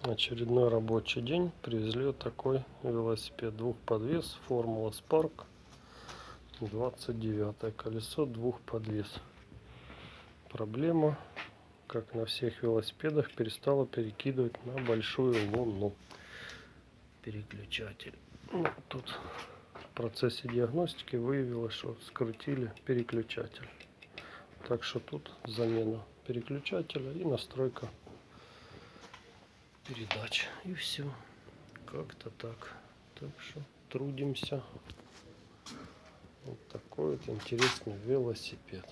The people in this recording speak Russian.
Очередной рабочий день. Привезли вот такой велосипед. Двухподвес. Формула Spark. 29 колесо. Двухподвес. Проблема, как на всех велосипедах, перестала перекидывать на большую луну переключатель. Тут в процессе диагностики выявилось, что скрутили переключатель. Так что тут замена переключателя и настройка передач. И все. Как-то так. Так что трудимся. Вот такой вот интересный велосипед.